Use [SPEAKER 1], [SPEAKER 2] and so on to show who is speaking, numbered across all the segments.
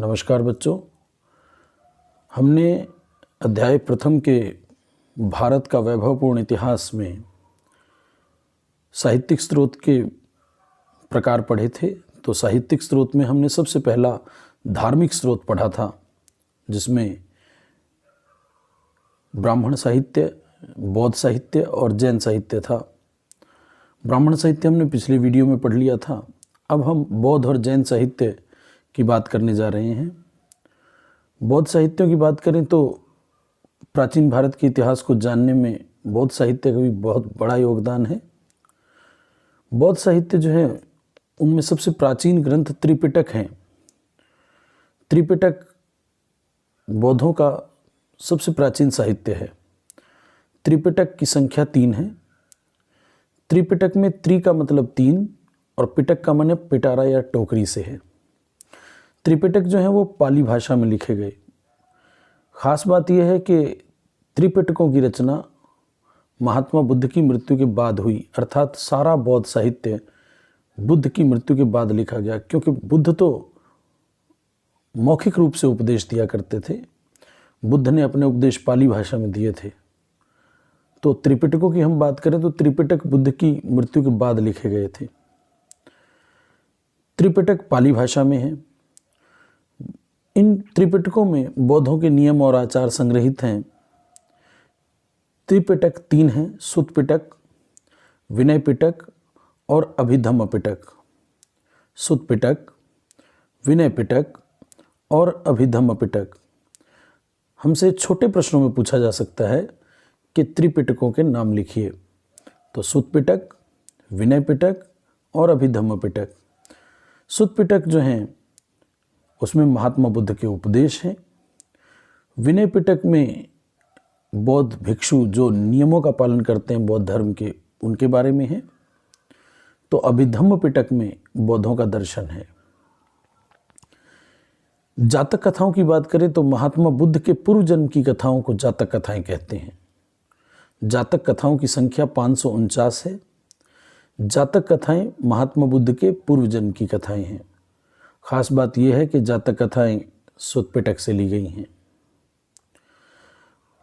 [SPEAKER 1] नमस्कार बच्चों। हमने अध्याय प्रथम के भारत का वैभवपूर्ण इतिहास में साहित्यिक स्रोत के प्रकार पढ़े थे। तो साहित्यिक स्रोत में हमने सबसे पहला धार्मिक स्रोत पढ़ा था, जिसमें ब्राह्मण साहित्य, बौद्ध साहित्य और जैन साहित्य था। ब्राह्मण साहित्य हमने पिछले वीडियो में पढ़ लिया था। अब हम बौद्ध और जैन साहित्य की बात करने जा रहे हैं। बौद्ध साहित्यों की बात करें तो प्राचीन भारत के इतिहास को जानने में बौद्ध साहित्य का भी बहुत बड़ा योगदान है। बौद्ध साहित्य जो है, उनमें सबसे प्राचीन ग्रंथ त्रिपिटक हैं। त्रिपिटक बौद्धों का सबसे प्राचीन साहित्य है। त्रिपिटक की संख्या 3 है। त्रिपिटक में त्रि का मतलब 3 और पिटक का माने पिटारा या टोकरी से है। त्रिपिटक जो है वो पाली भाषा में लिखे गए। खास बात यह है कि त्रिपिटकों की रचना महात्मा बुद्ध की मृत्यु के बाद हुई, अर्थात सारा बौद्ध साहित्य बुद्ध की मृत्यु के बाद लिखा गया, क्योंकि बुद्ध तो मौखिक रूप से उपदेश दिया करते थे। बुद्ध ने अपने उपदेश पाली भाषा में दिए थे। तो त्रिपिटकों की हम बात करें तो त्रिपिटक बुद्ध की मृत्यु के बाद लिखे गए थे। त्रिपिटक पाली भाषा में है। इन त्रिपिटकों में बौद्धों के नियम और आचार संग्रहित हैं। त्रिपिटक 3 हैं: सुत्त पिटक, विनय पिटक और अभिधम्म पिटक। सुत्त पिटक, विनय पिटक और अभिधम्म पिटक। हमसे छोटे प्रश्नों में पूछा जा सकता है कि त्रिपिटकों के नाम लिखिए। तो सुत्त पिटक, विनय पिटक और अभिधम्म पिटक। सुत्त पिटक जो हैं उसमें महात्मा बुद्ध के उपदेश हैं। विनय पिटक में बौद्ध भिक्षु जो नियमों का पालन करते हैं बौद्ध धर्म के, उनके बारे में है। तो अभिधम्म पिटक में बौद्धों का दर्शन है। जातक कथाओं की बात करें तो महात्मा बुद्ध के पूर्व जन्म की कथाओं को जातक कथाएं कहते हैं। जातक कथाओं की संख्या 549 है। जातक कथाएं महात्मा बुद्ध के पूर्व जन्म की कथाएं हैं। खास बात यह है कि जातक कथाएं सुत्त पिटक से ली गई हैं।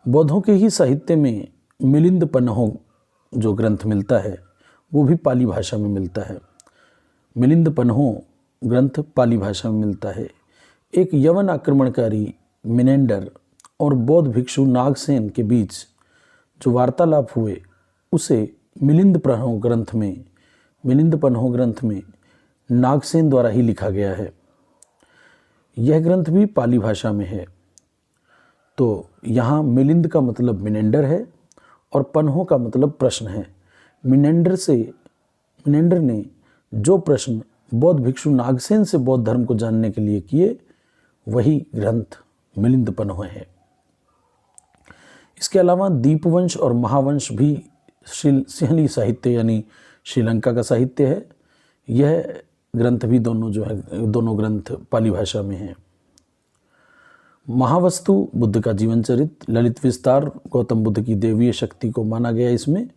[SPEAKER 1] बौद्धों के ही साहित्य में मिलिंद पन्हो जो ग्रंथ मिलता है वो भी पाली भाषा में मिलता है। मिलिंद पन्हो ग्रंथ पाली भाषा में मिलता है। एक यवन आक्रमणकारी मिनेंडर और बौद्ध भिक्षु नागसेन के बीच जो वार्तालाप हुए उसे मिलिंद पन्हो ग्रंथ में नागसेन द्वारा ही लिखा गया है। यह ग्रंथ भी पाली भाषा में है। तो यहाँ मिलिंद का मतलब मिनेंडर है और पन्हो का मतलब प्रश्न है। मिनेंडर ने जो प्रश्न बौद्ध भिक्षु नागसेन से बौद्ध धर्म को जानने के लिए किए, वही ग्रंथ मिलिंद पन्हो है। इसके अलावा दीपवंश और महावंश भी सिंहली साहित्य यानी श्रीलंका का साहित्य है। यह ग्रंथ भी दोनों ग्रंथ पाली भाषा में हैं। महावस्तु बुद्ध का जीवन चरित्र, ललित विस्तार गौतम बुद्ध की देवीय शक्ति को माना गया इसमें,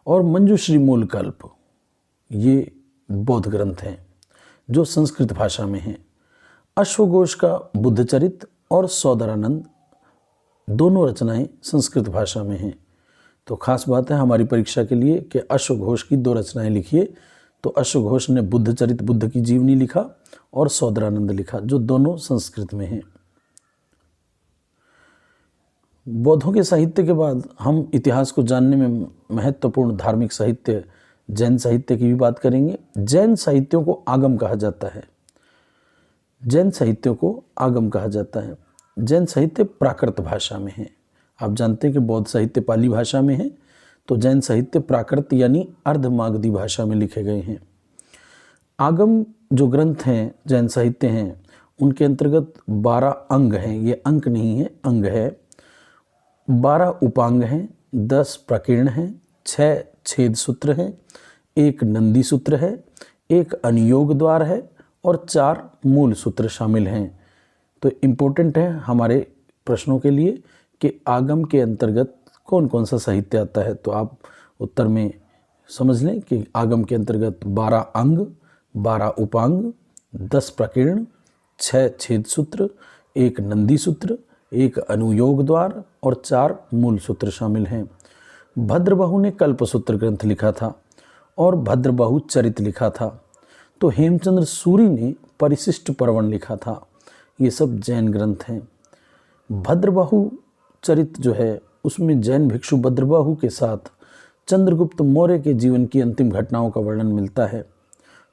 [SPEAKER 1] और मंजुश्री मूलकल्प, ये बौद्ध ग्रंथ हैं जो संस्कृत भाषा में हैं। अश्वघोष का बुद्ध चरित्र और सौदरानंद दोनों रचनाएं संस्कृत भाषा में हैं। तो खास बात है हमारी परीक्षा के लिए कि अश्वघोष की 2 रचनाएं लिखिए। तो अश्वघोष ने बुद्ध चरित्र, बुद्ध की जीवनी लिखा, और सौदरानंद लिखा, जो दोनों संस्कृत में हैं। बौद्धों के साहित्य के बाद हम इतिहास को जानने में महत्वपूर्ण धार्मिक साहित्य जैन साहित्य की भी बात करेंगे। जैन साहित्यों को आगम कहा जाता है। जैन साहित्यों को आगम कहा जाता है। जैन साहित्य प्राकृत भाषा में है। आप जानते हैं कि बौद्ध साहित्य पाली भाषा में है, तो जैन साहित्य प्राकृत यानी अर्धमागधी भाषा में लिखे गए हैं। आगम जो ग्रंथ हैं, जैन साहित्य हैं, उनके अंतर्गत 12 अंग हैं। ये अंक नहीं है, अंग है। 12 उपांग हैं, 10 प्रकीर्ण हैं, 6 छेद सूत्र हैं, 1 नंदी सूत्र है, 1 अनियोग द्वार है और 4 मूल सूत्र शामिल हैं। तो इम्पोर्टेंट है हमारे प्रश्नों के लिए कि आगम के अंतर्गत कौन कौन सा साहित्य आता है। तो आप उत्तर में समझ लें कि आगम के अंतर्गत 12 अंग, 12 उपांग, 10 प्रकीर्ण, 6 छेद सूत्र, 1 नंदी सूत्र, 1 अनुयोग द्वार और 4 मूल सूत्र शामिल हैं। भद्रबाहु ने कल्पसूत्र ग्रंथ लिखा था और भद्रबाहु चरित लिखा था। तो हेमचंद्र सूरी ने परिशिष्ट पर्वण लिखा था। ये सब जैन ग्रंथ हैं। भद्रबाहु चरित जो है उसमें जैन भिक्षु भद्रबाहु के साथ चंद्रगुप्त मौर्य के जीवन की अंतिम घटनाओं का वर्णन मिलता है।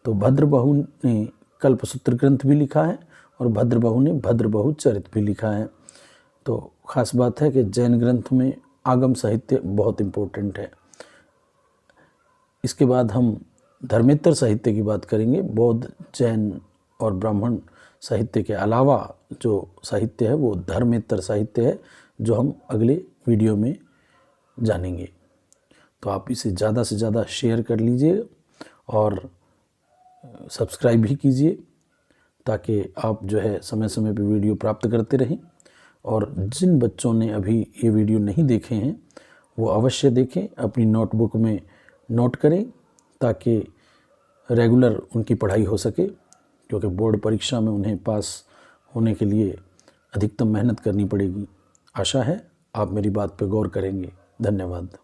[SPEAKER 1] तो भद्रबाहु ने कल्पसूत्र ग्रंथ भी लिखा है और भद्रबाहु ने भद्रबाहु चरित भी लिखा है। तो खास बात है कि जैन ग्रंथ में आगम साहित्य बहुत इम्पोर्टेंट है। इसके बाद हम धर्मेतर साहित्य की बात करेंगे। बौद्ध, जैन और ब्राह्मण साहित्य के अलावा जो साहित्य है वो धर्मेतर साहित्य है, जो हम अगले वीडियो में जानेंगे। तो आप इसे ज़्यादा से ज़्यादा शेयर कर लीजिए और सब्सक्राइब भी कीजिए, ताकि आप जो है समय समय पर वीडियो प्राप्त करते रहें। और जिन बच्चों ने अभी ये वीडियो नहीं देखे हैं वो अवश्य देखें, अपनी नोटबुक में नोट करें, ताकि रेगुलर उनकी पढ़ाई हो सके, क्योंकि बोर्ड परीक्षा में उन्हें पास होने के लिए अधिकतम मेहनत करनी पड़ेगी। आशा है आप मेरी बात पर गौर करेंगे। धन्यवाद।